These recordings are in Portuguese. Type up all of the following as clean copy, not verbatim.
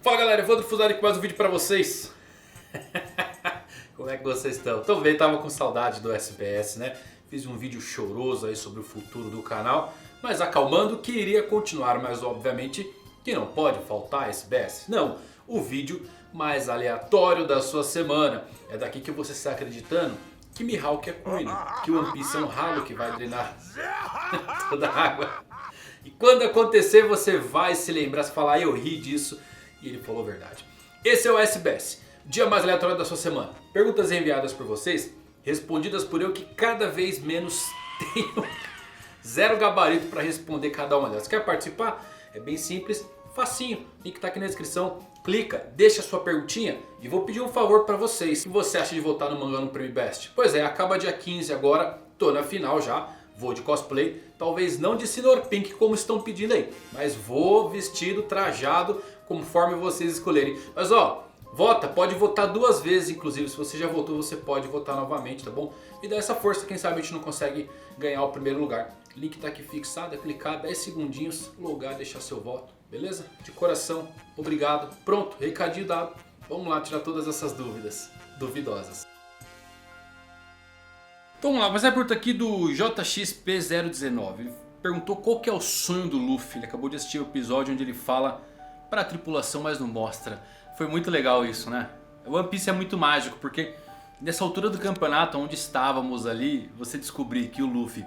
Fala galera, Evandro Fusari com mais um vídeo pra vocês. Como é que vocês estão? Tô bem, tava com saudade do SBS, né? Fiz um vídeo choroso aí sobre o futuro do canal, mas acalmando que iria continuar, mas obviamente que não pode faltar SBS. Não, o vídeo mais aleatório da sua semana. É daqui que você está acreditando que Mihawk é Queen, que o One Piece é um ralo que vai drenar toda a água. E quando acontecer você vai se lembrar, você falar, eu ri disso. E ele falou a verdade. Esse é o SBS, dia mais aleatório da sua semana. Perguntas enviadas por vocês, respondidas por eu que cada vez menos tenho zero gabarito para responder cada uma delas. Quer participar? É bem simples, facinho. Link tá aqui na descrição. Clica, deixa a sua perguntinha e vou pedir um favor para vocês. O que você acha de votar no Mangá no Prêmio Best? Pois é, acaba dia 15 agora, tô na final já. Vou de cosplay, talvez não de Senhor Pink como estão pedindo aí, mas vou vestido, trajado, conforme vocês escolherem. Mas ó, vota, pode votar duas vezes, inclusive se você já votou você pode votar novamente, tá bom? Me dá essa força, quem sabe a gente não consegue ganhar o primeiro lugar. Link tá aqui fixado, é clicar 10 segundinhos, logar, deixar seu voto, beleza? De coração, obrigado, pronto, recadinho dado. Vamos lá tirar todas essas dúvidas duvidosas. Então vamos lá, mas é a pergunta aqui do JXP019. Ele perguntou qual que é o sonho do Luffy. Ele acabou de assistir o episódio onde ele fala para a tripulação, mas não mostra. Foi muito legal isso, né? O One Piece é muito mágico, porque nessa altura do campeonato, onde estávamos ali, você descobrir que o Luffy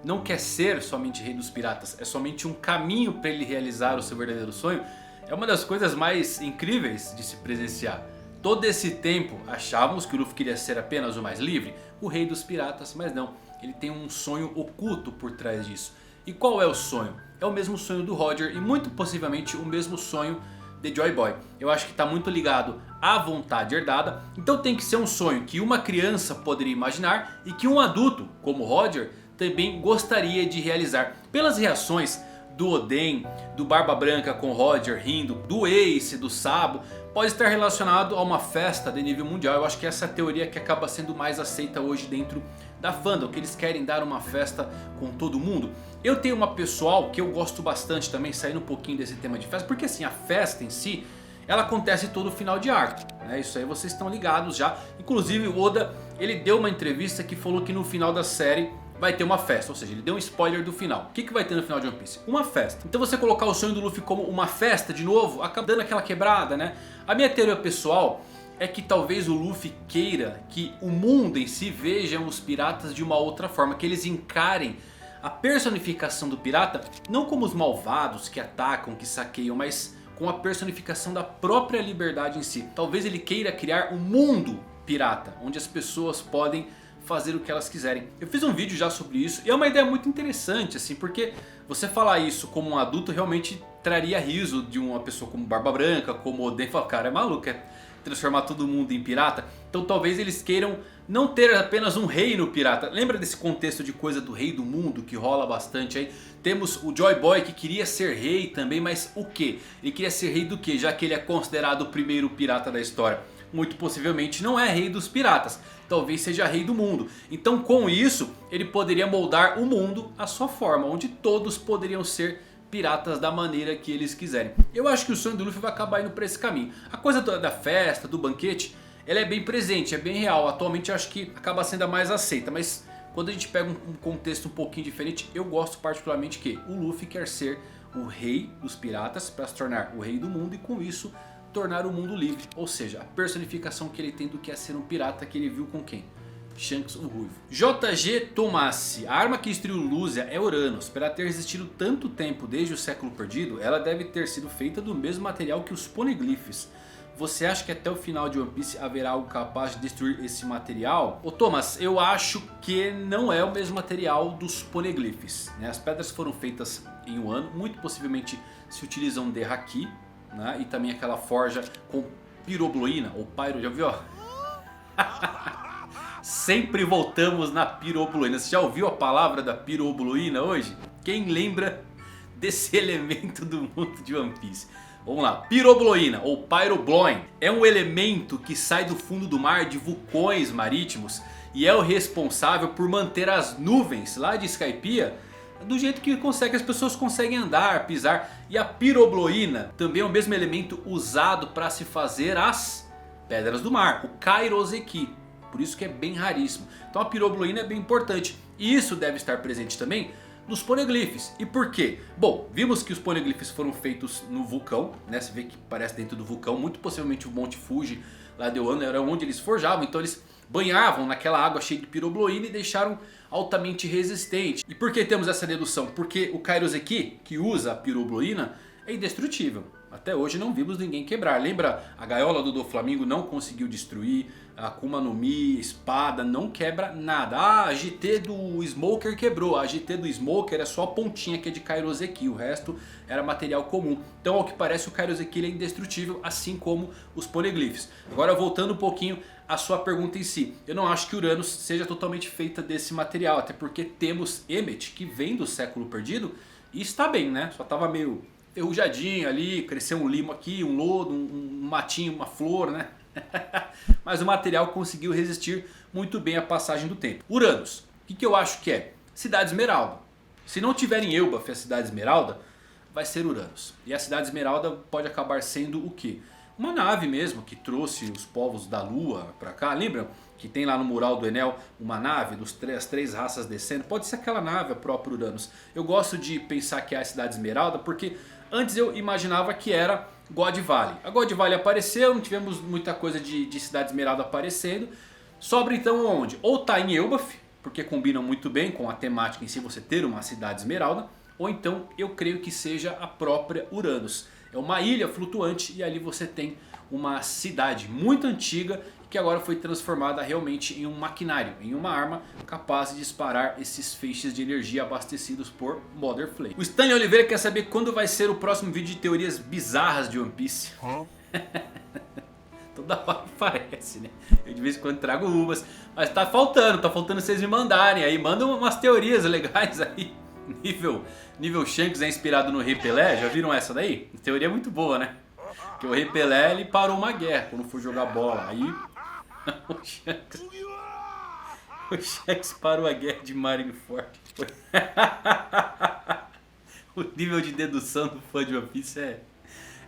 não quer ser somente rei dos piratas, é somente um caminho para ele realizar o seu verdadeiro sonho, é uma das coisas mais incríveis de se presenciar. Todo esse tempo achávamos que o Luffy queria ser apenas o mais livre, o rei dos piratas, mas não. Ele tem um sonho oculto por trás disso. E qual é o sonho? É o mesmo sonho do Roger e muito possivelmente o mesmo sonho de Joy Boy. Eu acho que está muito ligado à vontade herdada. Então tem que ser um sonho que uma criança poderia imaginar e que um adulto, como Roger, também gostaria de realizar. Pelas reações do Oden, do Barba Branca com Roger rindo, do Ace, do Sabo, pode estar relacionado a uma festa de nível mundial. Eu acho que essa é a teoria que acaba sendo mais aceita hoje dentro da fandom, que eles querem dar uma festa com todo mundo. Eu tenho uma pessoal que eu gosto bastante também, saindo um pouquinho desse tema de festa, porque assim, a festa em si, ela acontece todo final de arco, né? Isso aí vocês estão ligados já. Inclusive o Oda, ele deu uma entrevista que falou que no final da série vai ter uma festa, ou seja, ele deu um spoiler do final. O que vai ter no final de One Piece? Uma festa. Então você colocar o sonho do Luffy como uma festa de novo, acaba dando aquela quebrada, né? A minha teoria pessoal é que talvez o Luffy queira que o mundo em si veja os piratas de uma outra forma, que eles encarem a personificação do pirata não como os malvados que atacam, que saqueiam, mas com a personificação da própria liberdade em si. Talvez ele queira criar um mundo pirata, onde as pessoas podem fazer o que elas quiserem. Eu fiz um vídeo já sobre isso e é uma ideia muito interessante assim, porque você falar isso como um adulto realmente traria riso de uma pessoa como Barba Branca, como Oden. Fala, cara, é maluco, é transformar todo mundo em pirata. Então talvez eles queiram não ter apenas um reino pirata. Lembra desse contexto de coisa do rei do mundo que rola bastante aí? Temos o Joy Boy que queria ser rei também, mas o que? Ele queria ser rei do que? Já que ele é considerado o primeiro pirata da história. Muito possivelmente não é rei dos piratas, talvez seja rei do mundo. Então com isso ele poderia moldar o mundo à sua forma, onde todos poderiam ser piratas da maneira que eles quiserem. Eu acho que o sonho do Luffy vai acabar indo para esse caminho. A coisa da festa, do banquete, ela é bem presente, é bem real. Atualmente eu acho que acaba sendo a mais aceita, mas quando a gente pega um contexto um pouquinho diferente, eu gosto particularmente que o Luffy quer ser o rei dos piratas para se tornar o rei do mundo e com isso tornar o mundo livre, ou seja, a personificação que ele tem do que é ser um pirata, que ele viu com quem? Shanks o Ruivo. JG Tomassi, a arma que destruiu Luzia é Uranus. Para ter resistido tanto tempo desde o século perdido, ela deve ter sido feita do mesmo material que os poneglyphs. Você acha que até o final de One Piece haverá algo capaz de destruir esse material? Ô Thomas, eu acho que não é o mesmo material dos poneglyphs, né? As pedras foram feitas em um ano, muito possivelmente se utilizam de haki, né? E também aquela forja com pirobloína ou pyro, já viu? Sempre voltamos na pirobloína. Você já ouviu a palavra da pirobloína hoje? Quem lembra desse elemento do mundo de One Piece? Vamos lá, pirobloína ou pyrobloin é um elemento que sai do fundo do mar de vulcões marítimos e é o responsável por manter as nuvens lá de Skypiea do jeito que as pessoas conseguem andar, pisar. E a pirobloína também é o mesmo elemento usado para se fazer as pedras do mar, o Kairoseki. Por isso que é bem raríssimo. Então a pirobloína é bem importante. E isso deve estar presente também nos poneglyphs. E por quê? Bom, vimos que os poneglyphs foram feitos no vulcão, né? Você vê que parece dentro do vulcão. Muito possivelmente o Monte Fuji lá de Wano era onde eles forjavam. Então eles banhavam naquela água cheia de pirobloína e deixaram altamente resistente. E por que temos essa dedução? Porque o Kairoseki, que usa a pirobloína, é indestrutível. Até hoje não vimos ninguém quebrar. Lembra, a gaiola do Doflamingo não conseguiu destruir. A Akuma no Mi, espada, não quebra nada. Ah, a GT do Smoker quebrou. A GT do Smoker é só a pontinha que é de Kairoseki. O resto era material comum. Então ao que parece o Kairoseki ele é indestrutível, assim como os poneglyphs. Agora voltando um pouquinho à sua pergunta em si. Eu não acho que Uranus seja totalmente feita desse material. Até porque temos Emmet, que vem do século perdido. E está bem, né? Só estava meio ferrujadinho ali, cresceu um limo aqui, um lodo, um matinho, uma flor, né? Mas o material conseguiu resistir muito bem à passagem do tempo. Uranus, o que eu acho que é? Cidade Esmeralda. Se não tiver em Elbaf a Cidade Esmeralda, vai ser Uranus. E a Cidade Esmeralda pode acabar sendo o quê? Uma nave mesmo que trouxe os povos da Lua pra cá. Lembram que tem lá no mural do Enel uma nave das três raças descendo? Pode ser aquela nave, a própria Uranus. Eu gosto de pensar que é a Cidade Esmeralda porque antes eu imaginava que era God Valley. A God Valley apareceu, não tivemos muita coisa de Cidade Esmeralda aparecendo. Sobra então onde? Ou tá em Elbaf, porque combinam muito bem com a temática em si você ter uma Cidade Esmeralda. Ou então eu creio que seja a própria Uranus. É uma ilha flutuante e ali você tem uma cidade muito antiga que agora foi transformada realmente em um maquinário, em uma arma capaz de disparar esses feixes de energia abastecidos por Mother Flame. O Stanley Oliveira quer saber quando vai ser o próximo vídeo de teorias bizarras de One Piece. Toda hora aparece, né? Eu de vez em quando trago umas, mas tá faltando vocês me mandarem aí. Mandam umas teorias legais aí. Nível Shanks é inspirado no Rei Pelé, já viram essa daí? Teoria muito boa, né? Que o Rei Pelé ele parou uma guerra quando foi jogar bola. Aí o Shanks parou a guerra de Marineford. O nível de dedução do fã de One Piece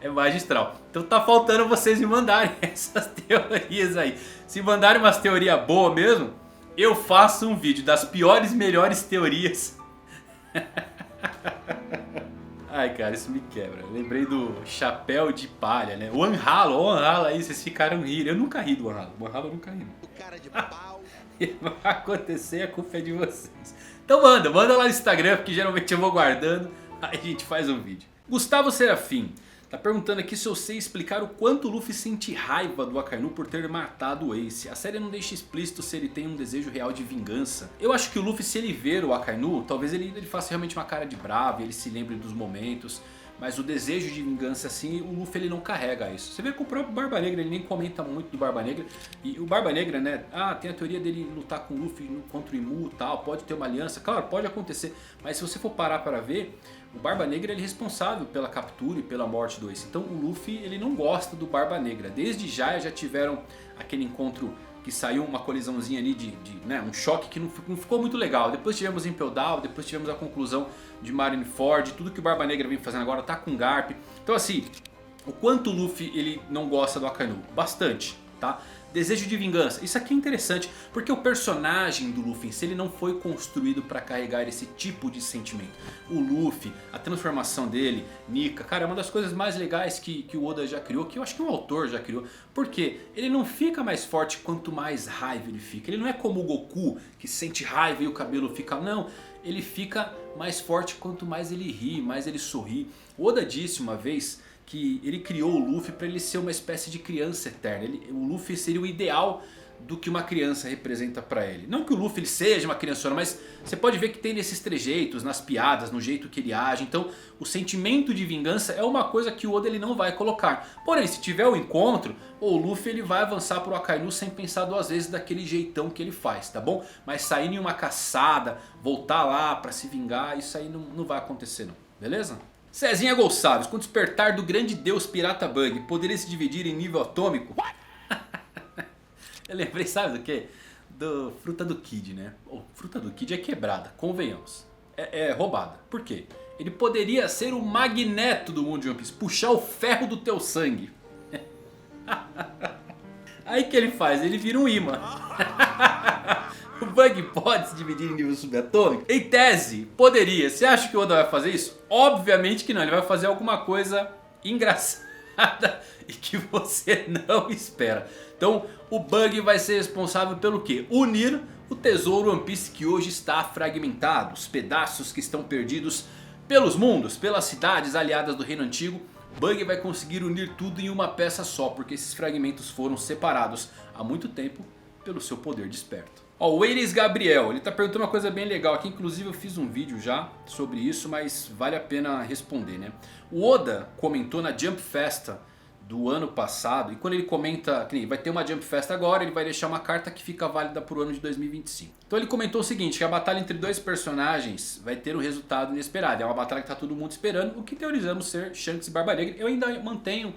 é magistral. Então tá faltando vocês me mandarem essas teorias aí. Se mandarem umas teorias boas mesmo, eu faço um vídeo das piores e melhores teorias. Ai cara, isso me quebra. Eu lembrei do chapéu de palha, né? O Anhalo aí, vocês ficaram rindo. Eu nunca ri do Anhalo. O Anhalo eu nunca ri. Cara de pau. Vai acontecer, a culpa é de vocês. Então manda lá no Instagram, porque geralmente eu vou guardando. Aí a gente faz um vídeo. Gustavo Serafim tá perguntando aqui se eu sei explicar o quanto o Luffy sente raiva do Akainu por ter matado o Ace. A série não deixa explícito se ele tem um desejo real de vingança. Eu acho que o Luffy, se ele ver o Akainu, talvez ele faça realmente uma cara de bravo, ele se lembre dos momentos. Mas o desejo de vingança assim, o Luffy ele não carrega isso. Você vê que o próprio Barba Negra, ele nem comenta muito do Barba Negra. E o Barba Negra, né, tem a teoria dele lutar com o Luffy contra o Imu e tal, pode ter uma aliança. Claro, pode acontecer, mas se você for parar para ver, o Barba Negra ele é responsável pela captura e pela morte do Ace. Então o Luffy ele não gosta do Barba Negra. Desde já tiveram aquele encontro que saiu uma colisãozinha ali né, um choque que não ficou muito legal. Depois tivemos Impel Down, depois tivemos a conclusão de Marineford, tudo que o Barba Negra vem fazendo agora tá com Garp. Então assim, o quanto o Luffy ele não gosta do Akainu? Bastante, tá? Desejo de vingança, isso aqui é interessante porque o personagem do Luffy, se ele não foi construído para carregar esse tipo de sentimento. O Luffy, a transformação dele, Nika, cara, é uma das coisas mais legais que o Oda já criou, que eu acho que o autor já criou. Porque ele não fica mais forte quanto mais raiva ele fica. Ele não é como o Goku, que sente raiva e o cabelo fica... Não, ele fica mais forte quanto mais ele ri, mais ele sorri. O Oda disse uma vez que ele criou o Luffy para ele ser uma espécie de criança eterna. O Luffy seria o ideal do que uma criança representa para ele. Não que o Luffy ele seja uma criançona, mas você pode ver que tem nesses trejeitos, nas piadas, no jeito que ele age. Então o sentimento de vingança é uma coisa que o Oda ele não vai colocar. Porém, se tiver o encontro, o Luffy ele vai avançar pro Akainu sem pensar duas vezes daquele jeitão que ele faz, tá bom? Mas sair em uma caçada, voltar lá para se vingar, isso aí não vai acontecer não, beleza? Cezinha Gonçalves, com o despertar do grande deus Pirata Bug, poderia se dividir em nível atômico? Eu lembrei, sabe do que? Do Fruta do Kid, né? Fruta do Kid é quebrada, convenhamos. é roubada. Por quê? Ele poderia ser o Magneto do mundo de One Piece, puxar o ferro do teu sangue. Aí que ele faz? Ele vira um imã. O Bug pode se dividir em nível subatômico? Em tese, poderia. Você acha que o Oda vai fazer isso? Obviamente que não. Ele vai fazer alguma coisa engraçada e que você não espera. Então o Bug vai ser responsável pelo quê? Unir o tesouro One Piece que hoje está fragmentado. Os pedaços que estão perdidos pelos mundos, pelas cidades aliadas do Reino Antigo. Bug vai conseguir unir tudo em uma peça só, porque esses fragmentos foram separados há muito tempo pelo seu poder desperto. Ó, o Eiris Gabriel, ele tá perguntando uma coisa bem legal aqui, inclusive eu fiz um vídeo já sobre isso, mas vale a pena responder, né? O Oda comentou na Jump Festa do ano passado, e quando ele comenta que vai ter uma Jump Festa agora, ele vai deixar uma carta que fica válida para o ano de 2025. Então ele comentou o seguinte, que a batalha entre dois personagens vai ter um resultado inesperado. É uma batalha que tá todo mundo esperando, o que teorizamos ser Shanks e Barba Negra. Eu ainda mantenho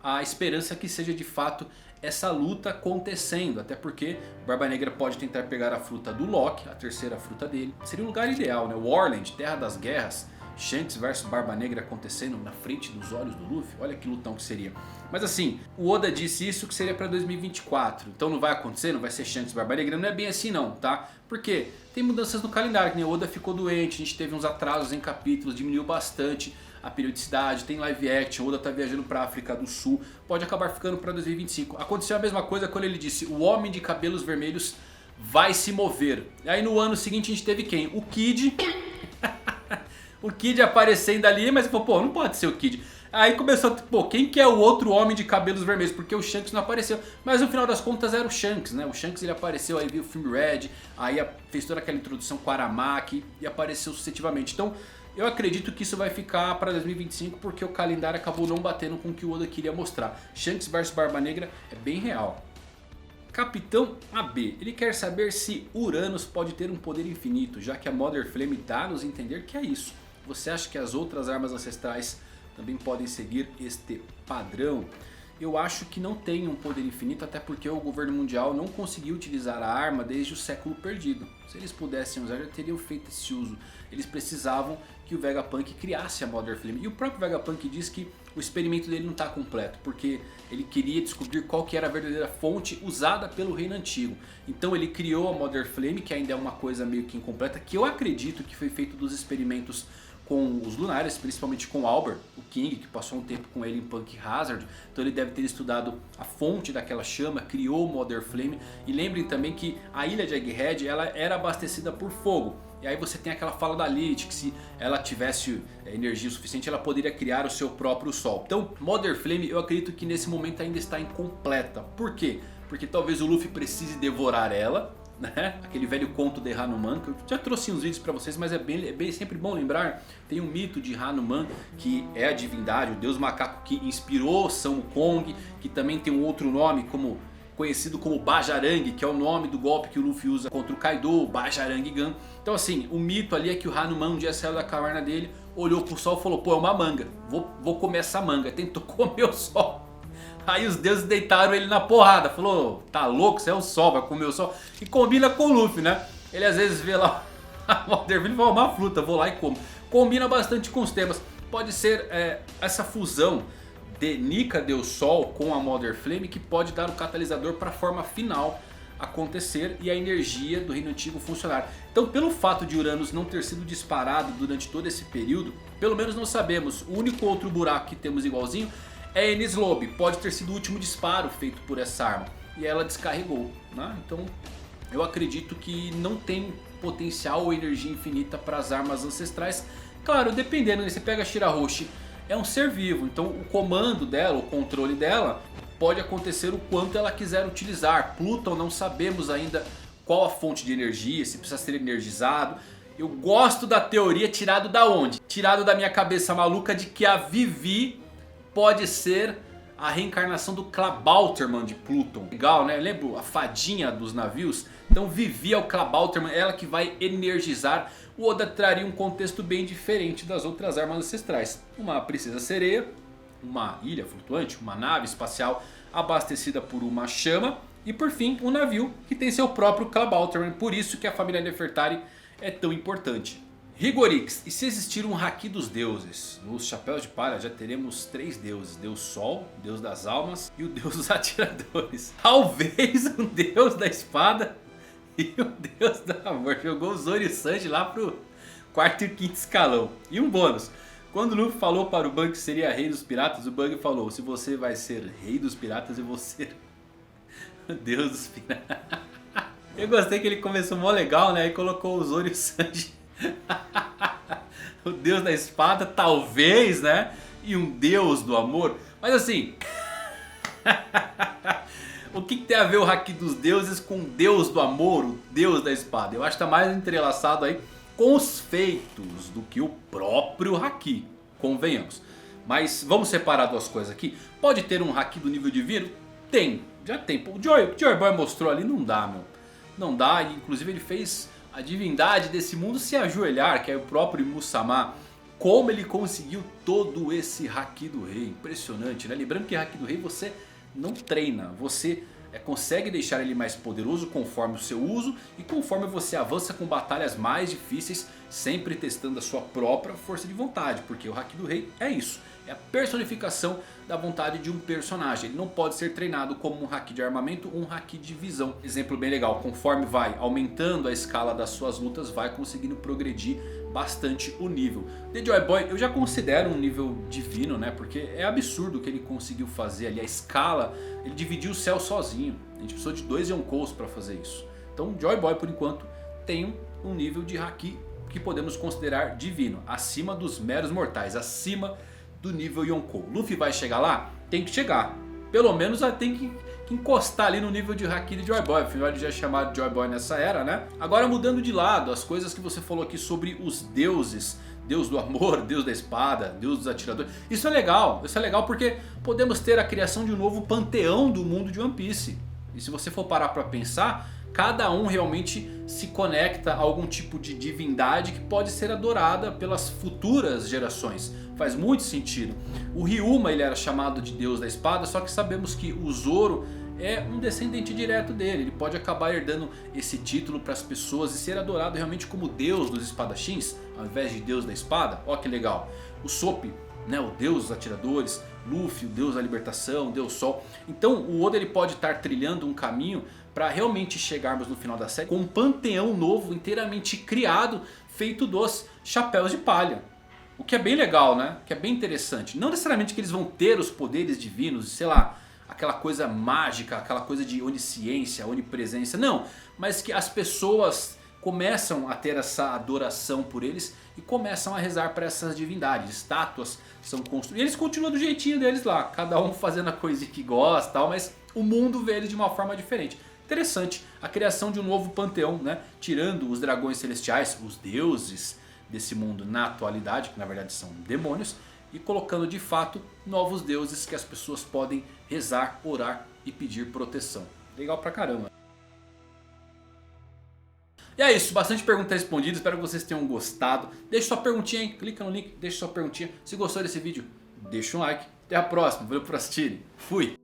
a esperança que seja de fato essa luta acontecendo, até porque Barba Negra pode tentar pegar a fruta do Loki, a terceira fruta dele. Seria um lugar ideal, né? Warland, Terra das Guerras, Shanks versus Barba Negra acontecendo na frente dos olhos do Luffy. Olha que lutão que seria. Mas assim, o Oda disse isso que seria pra 2024. Então não vai acontecer, não vai ser Shanks e Barba Negra. Não é bem assim não, tá? Porque tem mudanças no calendário, que nem o Oda ficou doente, a gente teve uns atrasos em capítulos, diminuiu bastante a periodicidade, tem live action, o Oda tá viajando pra África do Sul, pode acabar ficando pra 2025. Aconteceu a mesma coisa quando ele disse, o Homem de Cabelos Vermelhos vai se mover. Aí no ano seguinte a gente teve quem? O Kid. O Kid aparecendo ali, mas falou, pô, não pode ser o Kid. Aí começou, pô, quem que é o outro Homem de Cabelos Vermelhos? Porque o Shanks não apareceu. Mas no final das contas era o Shanks, né? O Shanks ele apareceu, aí viu o filme Red, aí fez toda aquela introdução com Aramaki e apareceu sucessivamente. Então eu acredito que isso vai ficar para 2025 porque o calendário acabou não batendo com o que o Oda queria mostrar. Shanks vs Barba Negra é bem real. Capitão AB, ele quer saber se Uranus pode ter um poder infinito, já que a Mother Flame dá a nos entender que é isso. Você acha que as outras armas ancestrais também podem seguir este padrão? Eu acho que não tem um poder infinito, até porque o governo mundial não conseguiu utilizar a arma desde o século perdido. Se eles pudessem usar, já teriam feito esse uso. Eles precisavam que o Vegapunk criasse a Mother Flame. E o próprio Vegapunk diz que o experimento dele não está completo, porque ele queria descobrir qual que era a verdadeira fonte usada pelo Reino Antigo. Então ele criou a Mother Flame, que ainda é uma coisa meio que incompleta, que eu acredito que foi feito dos experimentos com os lunares, principalmente com Albert, o King, que passou um tempo com ele em Punk Hazard. Então ele deve ter estudado a fonte daquela chama, criou o Mother Flame. E lembrem também que a ilha de Egghead ela era abastecida por fogo. E aí você tem aquela fala da Lilith, que se ela tivesse energia suficiente ela poderia criar o seu próprio sol. Então Mother Flame eu acredito que nesse momento ainda está incompleta. Por quê? Porque talvez o Luffy precise devorar ela, né? Aquele velho conto de Hanuman, que eu já trouxe uns vídeos pra vocês, mas é bem sempre bom lembrar. Tem um mito de Hanuman, que é a divindade, o deus macaco que inspirou São Kong, que também tem um outro nome conhecido como Bajarang, que é o nome do golpe que o Luffy usa contra o Kaido, o Bajarang Gun. Então assim, o mito ali é que o Hanuman um dia saiu da caverna dele, olhou pro sol e falou, pô, é uma manga, vou comer essa manga. Tentou comer o sol. Aí os deuses deitaram ele na porrada. Falou, tá louco, você é o sol, vai comer o sol. E combina com o Luffy, né? Ele às vezes vê lá a Mother Flame e fala, uma fruta, vou lá e como. Combina bastante com os temas. Pode ser essa fusão de Nika Deus Sol com a Mother Flame que pode dar o catalisador para a forma final acontecer e a energia do Reino Antigo funcionar. Então pelo fato de Uranus não ter sido disparado durante todo esse período, pelo menos não sabemos. O único outro buraco que temos igualzinho é Enies Lobby, pode ter sido o último disparo feito por essa arma e ela descarregou, né? Então eu acredito que não tem potencial ou energia infinita para as armas ancestrais. Claro, dependendo, né? Você pega a Shirahoshi, é um ser vivo, então o comando dela, o controle dela pode acontecer o quanto ela quiser utilizar. Pluton não sabemos ainda qual a fonte de energia, se precisa ser energizado. Eu gosto da teoria tirado da onde? Tirado da minha cabeça maluca de que a Vivi pode ser a reencarnação do Klabauterman de Pluton. Legal, né? Lembra a fadinha dos navios? Então Vivi é o Klabauterman, ela que vai energizar. O Oda traria um contexto bem diferente das outras armas ancestrais. Uma princesa sereia, uma ilha flutuante, uma nave espacial abastecida por uma chama. E por fim, um navio que tem seu próprio Klabauterman. Por isso que a família Nefertari é tão importante. Rigorix, e se existir um haki dos deuses? Nos Chapéus de Palha já teremos 3 deuses. Deus Sol, Deus das Almas e o Deus dos Atiradores. Talvez um Deus da Espada e o Deus do Amor. Jogou o Zoro e o Sanji lá pro 4º e 5º escalão. E um bônus. Quando o Luffy falou para o Bug que seria rei dos piratas, o Bug falou: se você vai ser rei dos piratas, eu vou ser o Deus dos piratas. Eu gostei que ele começou mó legal, né? E colocou o Zoro e o Sanji. O Deus da Espada, talvez, né? E um Deus do Amor. Mas assim... o que tem a ver o haki dos deuses com o Deus do Amor, o Deus da Espada? Eu acho que tá mais entrelaçado aí com os feitos do que o próprio haki, convenhamos. Mas vamos separar duas coisas aqui. Pode ter um haki do nível divino? Tem, já tem. O Joy Boy mostrou ali, não dá, meu. Não dá, e inclusive ele fez a divindade desse mundo se ajoelhar, que é o próprio Musama. Como ele conseguiu todo esse haki do rei, impressionante, né? Lembrando que haki do rei você não treina, você consegue deixar ele mais poderoso conforme o seu uso e conforme você avança com batalhas mais difíceis, sempre testando a sua própria força de vontade, porque o haki do rei é isso, é a personificação da vontade de um personagem. Ele não pode ser treinado como um haki de armamento ou um haki de visão. Exemplo bem legal, conforme vai aumentando a escala das suas lutas, vai conseguindo progredir bastante o nível. The Joy Boy eu já considero um nível divino, né? Porque é absurdo o que ele conseguiu fazer ali. A escala, ele dividiu o céu sozinho. A gente precisou de 2 Yonkous para fazer isso. Então Joy Boy por enquanto tem um nível de haki que podemos considerar divino. Acima dos meros mortais, acima do nível Yonkou. Luffy vai chegar lá? Tem que chegar. Pelo menos tem que encostar ali no nível de haki de Joy Boy. Afinal ele já é chamado de Joy Boy nessa era, né? Agora mudando de lado, as coisas que você falou aqui sobre os deuses. Deus do amor, Deus da espada, Deus dos atiradores. Isso é legal porque podemos ter a criação de um novo panteão do mundo de One Piece. E se você for parar pra pensar, cada um realmente se conecta a algum tipo de divindade que pode ser adorada pelas futuras gerações. Faz muito sentido. O Ryuma ele era chamado de Deus da Espada, só que sabemos que o Zoro é um descendente direto dele. Ele pode acabar herdando esse título para as pessoas e ser adorado realmente como Deus dos espadachins, ao invés de Deus da Espada. Ó que legal. O Sop, né, o Deus dos atiradores. Luffy, o Deus da libertação, o Deus Sol. Então o Oda ele pode estar trilhando um caminho para realmente chegarmos no final da série com um panteão novo, inteiramente criado, feito dos Chapéus de Palha. O que é bem legal, né? Que é bem interessante. Não necessariamente que eles vão ter os poderes divinos, sei lá, aquela coisa mágica, aquela coisa de onisciência, onipresença. Não, mas que as pessoas começam a ter essa adoração por eles e começam a rezar para essas divindades. Estátuas são construídas. E eles continuam do jeitinho deles lá, cada um fazendo a coisa que gosta, tal, mas o mundo vê eles de uma forma diferente. Interessante a criação de um novo panteão, né? Tirando os dragões celestiais, os deuses desse mundo na atualidade, que na verdade são demônios, e colocando de fato novos deuses que as pessoas podem rezar, orar e pedir proteção. Legal pra caramba. E é isso, bastante perguntas respondidas, espero que vocês tenham gostado. Deixa sua perguntinha aí, clica no link, deixa sua perguntinha. Se gostou desse vídeo, deixa um like. Até a próxima, valeu por assistirem, fui!